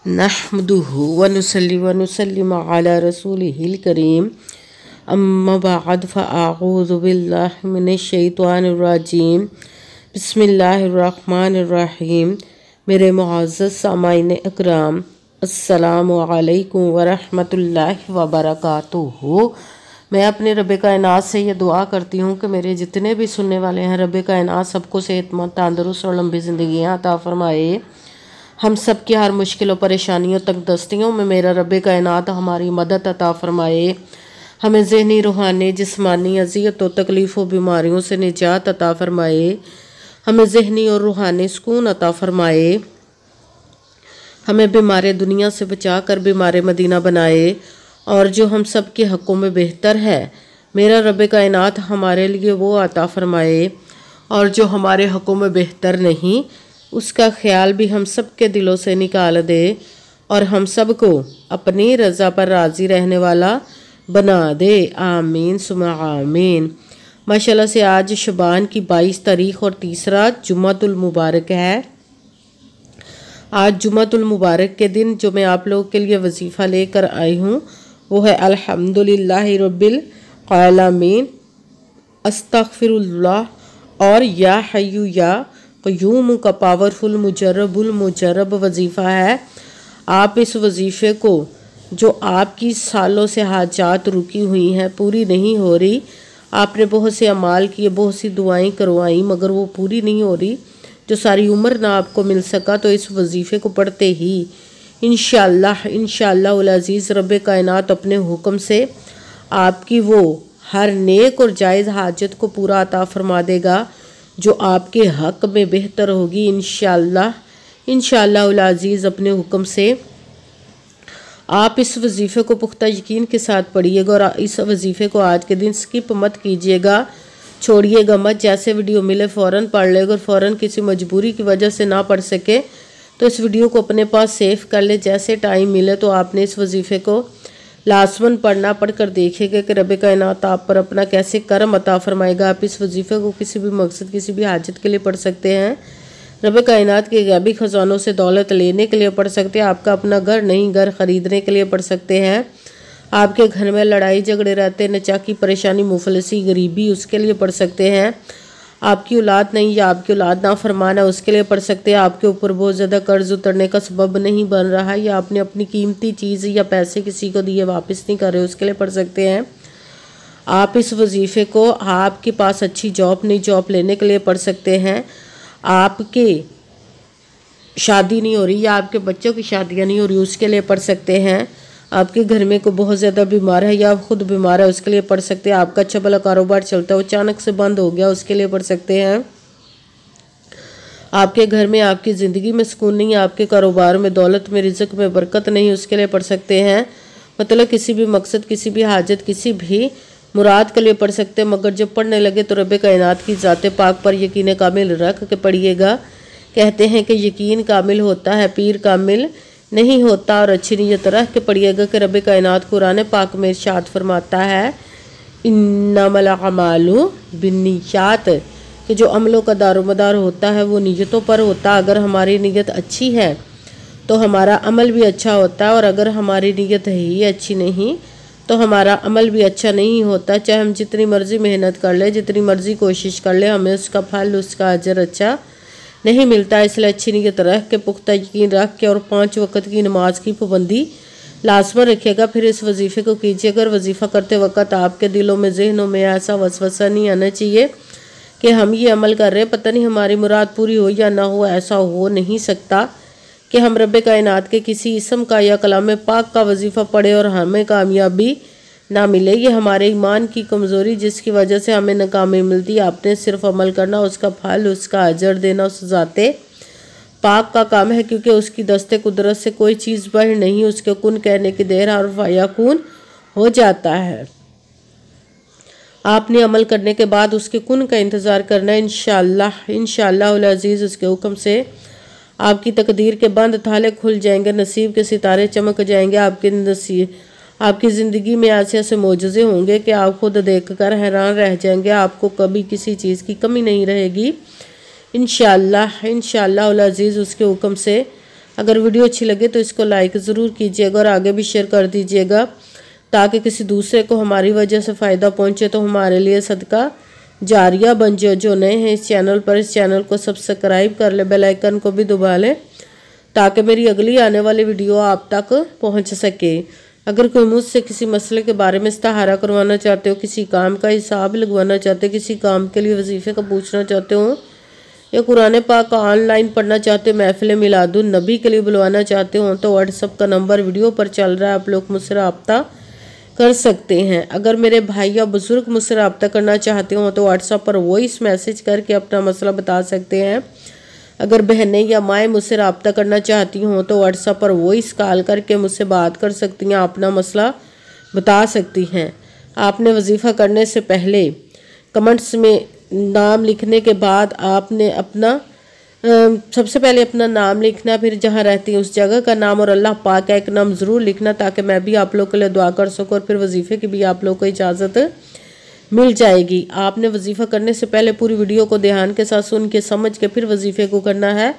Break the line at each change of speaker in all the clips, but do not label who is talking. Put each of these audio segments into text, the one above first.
नहमदुहु व नुसल्ली व नुसल्लिमु अला रसूलिहिल करीम अम्मा बअद फ़अऊज़ु बिल्लाहि मिनश शैतानिर रजीम बिस्मिल्लाहिर रहमानिर रहीम। मेरे मुअज़्ज़ज़ सामाईन इकराम, अस्सलामु अलैकुम व रहमतुल्लाहि व बरकातुहू। मैं अपने रब कायनात से ये दुआ करती हूँ कि मेरे जितने भी सुनने वाले हैं, रब कायनात सबको सेहतमंद, तंदुरुस्त और लंबी ज़िंदगियाँ अता फरमाए। हम सब की हर मुश्किल और परेशानियों तक दस्तियों में मेरा रब कायनात हमारी मदद अता फरमाए। हमें ज़हनी, रूहानी, जिस्मानी अज़ियत और तकलीफ़ और बीमारियों से निजात अता फरमाए। हमें ज़हनी और रूहानी सुकून अता फरमाए। हमें बीमार दुनिया से बचा कर बीमार मदीना बनाए, और जो हम सब के हक़ों में बेहतर है मेरा रब कायनात हमारे लिए वो अता फरमाए, और जो हमारे हक़ों में बेहतर नहीं उसका ख्याल भी हम सब के दिलों से निकाल दे, और हम सब को अपनी रज़ा पर राज़ी रहने वाला बना दे। आमीन सुमा आमीन। माशाल्लाह से आज शबान की 22 तारीख़ और तीसरा जुम्मतुल मुबारक है। आज जुम्मतुल मुबारक के दिन जो मैं आप लोगों के लिए वजीफ़ा लेकर आई हूँ वो है अल्हम्दुलिल्लाहि रब्बिल आलमीन, अस्तग़फिरुल्लाह और या हय्यु या क़य्यूम का पावरफुल मुजर्रब वजीफ़ा है। आप इस वजीफ़े को जो आपकी सालों से हाजात रुकी हुई हैं, पूरी नहीं हो रही, आपने बहुत से अमाल किए, बहुत सी दुआएं करवाई मगर वो पूरी नहीं हो रही, जो सारी उम्र ना आपको मिल सका, तो इस वजीफ़े को पढ़ते ही इंशाअल्लाह उल अज़ीज़ रब कायनात अपने हुक्म से आपकी वो हर नेक और जायज़ हाजत को पूरा अता फरमा देगा जो आपके हक़ में बेहतर होगी। इंशाअल्लाह उल अज़ीज़ अपने हुक्म से आप इस वजीफ़े को पुख्ता यकीन के साथ पढ़िएगा, और इस वजीफ़े को आज के दिन स्किप मत कीजिएगा, छोड़िएगा मत। जैसे वीडियो मिले फ़ौरन पढ़ लेगा, और फ़ौरन किसी मजबूरी की वजह से ना पढ़ सके तो इस वीडियो को अपने पास सेव कर ले। जैसे टाइम मिले तो आपने इस वजीफ़े को लाज़मन पढ़ना, पढ़कर देखिएगा कि रब कायनात आप पर अपना कैसे करम अता फरमाएगा। आप इस वजीफ़े को किसी भी मकसद, किसी भी हाजत के लिए पढ़ सकते हैं। रब कायनात के गैबी ख़ज़ानों से दौलत लेने के लिए पढ़ सकते हैं। आपका अपना घर नहीं, घर ख़रीदने के लिए पढ़ सकते हैं। आपके घर में लड़ाई झगड़े रहते, नचाकी, परेशानी, मुफलसी, गरीबी, उसके लिए पढ़ सकते हैं। आपकी औलाद नहीं या आपकी औलाद ना फरमान है, उसके लिए पढ़ सकते हैं। आपके ऊपर बहुत ज़्यादा कर्ज उतरने का सबब नहीं बन रहा है, या आपने अपनी कीमती चीज़ या पैसे किसी को दिए वापस नहीं कर रहे, उसके लिए पढ़ सकते हैं। आप इस वजीफ़े को आपके पास अच्छी जॉब नहीं, जॉब लेने के लिए पढ़ सकते हैं। आपके शादी नहीं हो रही या आपके बच्चों की शादियाँ नहीं हो रही, उसके लिए पढ़ सकते हैं। आपके घर में कोई बहुत ज़्यादा बीमार है या आप खुद बीमार है, उसके लिए पढ़ सकते हैं। आपका अच्छा भला कारोबार चलता है, वो अचानक से बंद हो गया, उसके लिए पढ़ सकते हैं। आपके घर में, आपकी ज़िंदगी में सुकून नहीं है, आपके कारोबार में, दौलत में, रिज़्क़ में बरकत नहीं, उसके लिए पढ़ सकते हैं। मतलब किसी भी मकसद, किसी भी हाजत, किसी भी मुराद के लिए पढ़ सकते हैं। मगर जब पढ़ने लगे तो रब कायनात की ज़ात पाक पर यकीन कामिल रख के पढ़िएगा। कहते हैं कि यकीन कामिल होता है, पीर कामिल नहीं होता, और अच्छी नीयत रख के पढ़िएगा कि रब कायनात कुरान पाक में इरशाद फरमाता है इन्नमल अमालु बिन्नियात, कि जो अमलों का दारोमदार होता है वो नीयतों पर होता है। अगर हमारी नीयत अच्छी है तो हमारा अमल भी अच्छा होता है, और अगर हमारी नीयत ही अच्छी नहीं तो हमारा अमल भी अच्छा नहीं होता। चाहे हम जितनी मर्ज़ी मेहनत कर ले, जितनी मर्ज़ी कोशिश कर ले, हमें उसका फल, उसका अजर अच्छा नहीं मिलता। इसलिए अच्छी नीयत रख के, पुख्ता यकीन रख के, और 5 वक्त की नमाज की पाबंदी लाजमन रखिएगा। फिर इस वजीफ़े को कीजिए। अगर वजीफ़ा करते वक्त आपके दिलों में, जहनों में ऐसा वसवसा नहीं आना चाहिए कि हम ये अमल कर रहे हैं, पता नहीं हमारी मुराद पूरी हो या ना हो। ऐसा हो नहीं सकता कि हम रब कायनात के किसी इसम का या कलाम पाक का वजीफ़ा पढ़े और हमें कामयाबी ना मिले। ये हमारे ईमान की कमज़ोरी जिसकी वजह से हमें नाकामी मिलती है। आपने सिर्फ अमल करना, उसका फल, उसका अजर देना उस ज़ाते पाक का काम है, क्योंकि उसकी दस्ते कुदरत से कोई चीज़ बाहर नहीं, उसके कुन कहने की देर और फयाकुन हो जाता है। आपने अमल करने के बाद उसके कुन का इंतज़ार करना है। इंशाअल्लाह उल अज़ीज़ उसके हुक्म से आपकी तकदीर के बंद ताले खुल जाएंगे, नसीब के सितारे चमक जाएंगे। आपकी ज़िंदगी में ऐसे ऐसे मोजज़े होंगे कि आप खुद देखकर हैरान रह जाएंगे। आपको कभी किसी चीज़ की कमी नहीं रहेगी। इंशाअल्लाह उल अज़ीज़ उसके हुक्म से अगर वीडियो अच्छी लगे तो इसको लाइक ज़रूर कीजिएगा और आगे भी शेयर कर दीजिएगा, ताकि किसी दूसरे को हमारी वजह से फ़ायदा पहुँचे तो हमारे लिए सदका जारिया बन जाए। जो नए हैं इस चैनल पर, इस चैनल को सब्सक्राइब कर ले, बेल आइकन को भी दबा लें ताकि मेरी अगली आने वाली वीडियो आप तक पहुंच सके। अगर कोई मुझसे किसी मसले के बारे में इस्ताहारा करवाना चाहते हो, किसी काम का हिसाब लगवाना चाहते हो, किसी काम के लिए वजीफ़े का पूछना चाहते हो, या कुरान पाक का ऑनलाइन पढ़ना चाहते हो, महफिल मिलादुन नबी के लिए बुलवाना चाहते हो, तो व्हाट्सअप का नंबर वीडियो पर चल रहा है, आप लोग मुझसे रब्ता कर सकते हैं। अगर मेरे भाई या बुजुर्ग मुझसे रब्ता करना चाहते हो तो व्हाट्सएप पर वॉइस मैसेज करके अपना मसला बता सकते हैं। अगर बहनें या माएँ मुझसे रब्ता करना चाहती हों तो व्हाट्सएप पर वॉइस कॉल करके मुझसे बात कर सकती हैं, अपना मसला बता सकती हैं। आपने वजीफ़ा करने से पहले कमेंट्स में नाम लिखने के बाद आपने अपना सबसे पहले अपना नाम लिखना, फिर जहाँ रहती है उस जगह का नाम और अल्लाह पाक का एक नाम ज़रूर लिखना, ताकि मैं भी आप लोग के लिए दुआ कर सकूँ और फिर वजीफ़े की भी आप लोग को इजाज़त मिल जाएगी। आपने वजीफ़ा करने से पहले पूरी वीडियो को ध्यान के साथ सुन के समझ के फिर वजीफ़े को करना है।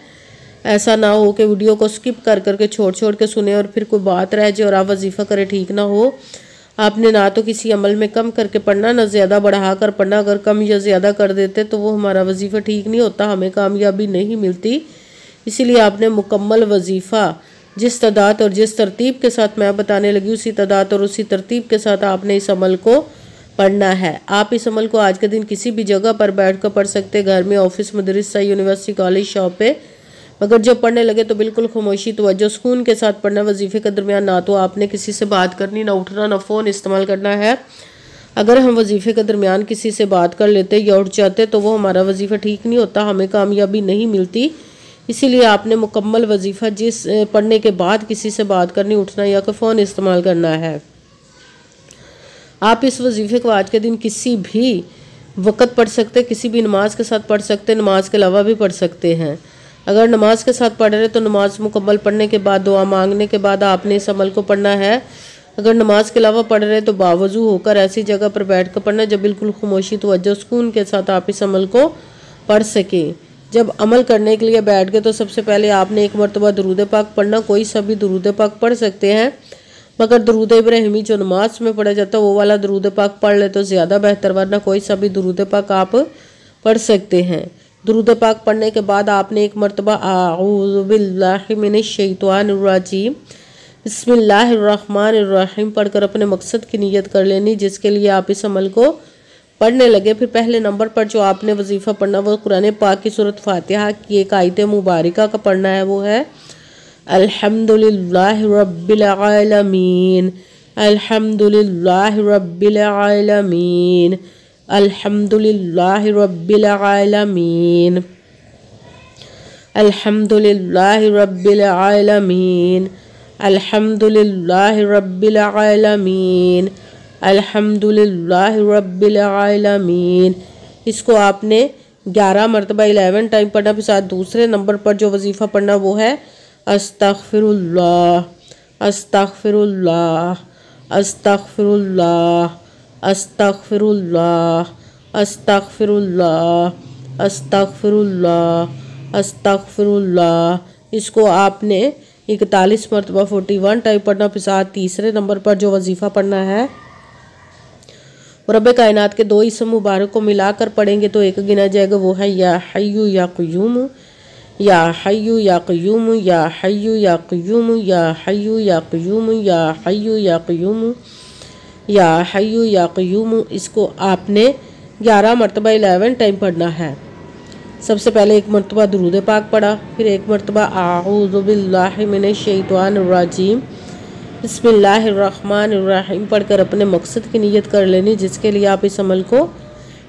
ऐसा ना हो कि वीडियो को स्किप कर करके छोड़ के सुने और फिर कोई बात रह जाए और आप वजीफ़ा करें, ठीक ना हो। आपने ना तो किसी अमल में कम करके पढ़ना, ना ज़्यादा बढ़ा कर पढ़ना। अगर कम या ज़्यादा कर देते तो वो हमारा वजीफ़ा ठीक नहीं होता, हमें कामयाबी नहीं मिलती। इसीलिए आपने मुकम्मल वजीफ़ा जिस तादाद और जिस तरतीब के साथ मैं बताने लगी, उसी तादाद और उसी तरतीब के साथ आपने इस अमल को पढ़ना है। आप इस अमल को आज के दिन किसी भी जगह पर बैठ कर पढ़ सकते, घर में, ऑफिस, मदरसा, यूनिवर्सिटी, कॉलेज, शॉप पे, मगर जब पढ़ने लगे तो बिल्कुल खामोशी तवज्जो सुकून के साथ पढ़ना। वजीफ़े के दरमियान ना तो आपने किसी से बात करनी, ना उठना, ना फ़ोन इस्तेमाल करना है। अगर हम वजीफ़े के दरमियान किसी से बात कर लेते या उठ जाते तो वो हमारा वजीफ़ा ठीक नहीं होता, हमें कामयाबी नहीं मिलती। इसीलिए आपने मुकम्मल वजीफ़ा जिस पढ़ने के बाद किसी से बात करनी, उठना या कोई फ़ोन इस्तेमाल करना है। आप इस वजीफ़े को आज के दिन किसी भी वक़्त पढ़ सकते, किसी भी नमाज के साथ पढ़ सकते, नमाज के अलावा भी पढ़ सकते हैं। अगर नमाज के साथ पढ़ रहे तो नमाज मुकम्मल पढ़ने के बाद, दुआ मांगने के बाद आपने इस अमल को पढ़ना है। अगर नमाज के अलावा पढ़ रहे तो बावजू होकर ऐसी जगह पर बैठ कर पढ़ना जब बिल्कुल खामोशी तवज्जो सुकून के साथ आप इस अमल को पढ़ सकें। जब अमल करने के लिए बैठ गए तो सबसे पहले आपने एक मरतबा दुरूद पाक पढ़ना। कोई सा भी दुरूद पाक पढ़ सकते हैं, मगर दुरूद इब्राहिमी जो नमाज में पढ़ा जाता है वो वाला दुरूद पाक पढ़ ले तो ज़्यादा बेहतर, वरना कोई सा भी दुरूद पाक आप पढ़ सकते हैं। दुरूद पाक पढ़ने के बाद आपने एक मरतबा आऊज़ु बिल्लाहि मिनश शैतानिर रजीम बिस्मिल्लाहिर्रहमानिर्रहीम पढ़कर अपने मकसद की नीयत कर लेनी, जिसके लिए आप इस अमल को पढ़ने लगे। फिर पहले नंबर पर जो आपने वजीफ़ा पढ़ना वो कुरान पाक की सूरत फातिहा की एक आयत मुबारका का पढ़ना है, वो है अल्हम्दुलिल्लाहि रब्बिल आलमीन, अल्हम्दुलिल्लाहि रब्बिल आलमीन, अल्हम्दुलिल्लाहि रब्बिल आलमीन, अल्हम्दुलिल्लाहि रब्बिल आलमीन, अल्हम्दुलिल्लाहि रब्बिल आलमीन, अल्हम्दुलिल्लाहि रब्बिल आलमीन। इसको आपने 11 मरतबा 11 टाइम पढ़ना। फिर साथ दूसरे नंबर पर जो वजीफ़ा पढ़ना वो है अस्तगफिरुल्लाह, अस्तगफिरुल्लाह, अस्तगफिरुल्लाह, अस्तगफिरुल्लाह, अस्तगफिरुल्लाह, अस्तगफिरुल्लाह, अस्तगफिरुल्लाह। इसको आपने 41 मरतबा 41 टाइप पढ़ना। फिर साथ तीसरे नंबर पर जो वजीफ़ा पढ़ना है रब्बे कायनात के 2 इसम मुबारक को मिलाकर पढ़ेंगे तो एक गिना जाएगा, वो है या हय्यु या क़य्यूम, या हय्यु या क़य्यूम, या हय्यु या क़य्यूम, या हय्यु या क़य्यूम, या हय्यु या क़य्यूम, या हय्यु या क़य्यूम। इसको आपने 11 मरतबा 11 टाइम पढ़ना है। सबसे पहले एक मरतबा दुरूद पाक पढ़ा, फिर एक मरतबा आऊज़ु बिल्लाहि मिनश शैतानिर रजीम बिस्मिल्लाहिर्रहमानिर्रहीम पढ़कर अपने मकसद की नीयत कर लेनी, जिसके लिए आप इस अमल को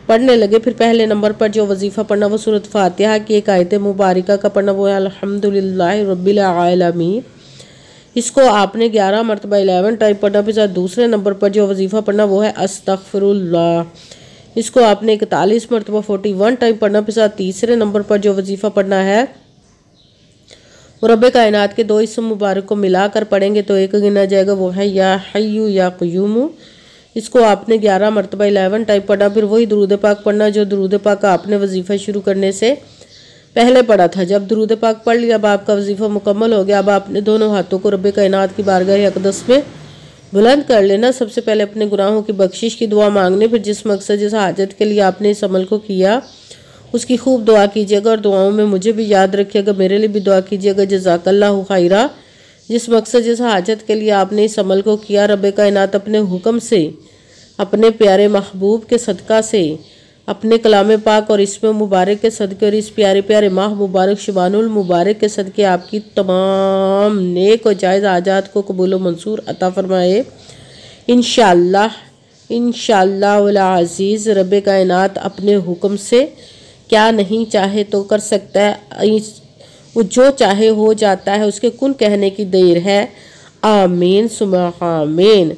पढ़ने लगे। फिर पहले नंबर पर जो वजीफ़ा पढ़ना वो सूरत फातिहा की एक आयत मुबारका का पढ़ना, वो है अल्हम्दुलिल्लाहि रब्बिल आलमीन। इसको आपने 11 मरतबा 11 टाइम पढ़ना। फिर दूसरे नंबर पर जो वजीफ़ा पढ़ना वो है अस्तगफिरुल्लाह। इसको आपने 41 मरतबा 41 टाइम पढ़ना। फिर तीसरे नंबर पर जो वजीफ़ा पढ़ना है वो रब्बे कायनात के 2 इसम मुबारक को मिलाकर पढ़ेंगे तो एक गिना जाएगा, वो है या हय्यु या क़य्यूम। इसको आपने 11 मरतबा 11 टाइप पढ़ा। फिर वही दुरूद पाक पढ़ना जो दुरूद पाक आपने वजीफ़ा शुरू करने से पहले पढ़ा था। जब दुरूद पाक पढ़ लिया, अब आपका वजीफ़ा मुकम्मल हो गया। अब आपने दोनों हाथों को रब्बे कायनात की बारगाह अक़दस में बुलंद कर लेना। सबसे पहले अपने गुनाहों की बख्शिश की दुआ मांगने, फिर जिस मकसद जिस हाजत के लिए आपने इस अमल को किया उसकी खूब दुआ कीजिएगा और दुआओं में मुझे भी याद रखिएगा, मेरे लिए भी दुआ कीजिएगा। जज़ाकल्लाहु खैरा। जिस मकसद जिस हाजत के लिए आपने इस अमल को किया, रब्बे कायनात अपने हुक्म से, अपने प्यारे महबूब के सदका से, अपने कलाम पाक और इसमें मुबारक के सदक़े और इस प्यारे प्यारे माह मुबारक शुबानुल मुबारक के सदक़े आपकी तमाम नेक और जायज़ आजात को कबूल व मंसूर अता फरमाए। इंशाअल्लाह इंशाअल्लाह अज़ीज़। रब्बे कायनात अपने हुक्म से क्या नहीं चाहे तो कर सकता है, वो जो चाहे हो जाता है, उसके कुन कहने की देर है। आमीन सुम्मा आमीन।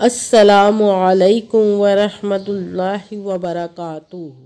अस्सलामु अलैकुम व रहमतुल्लाहि व बरकातुहू।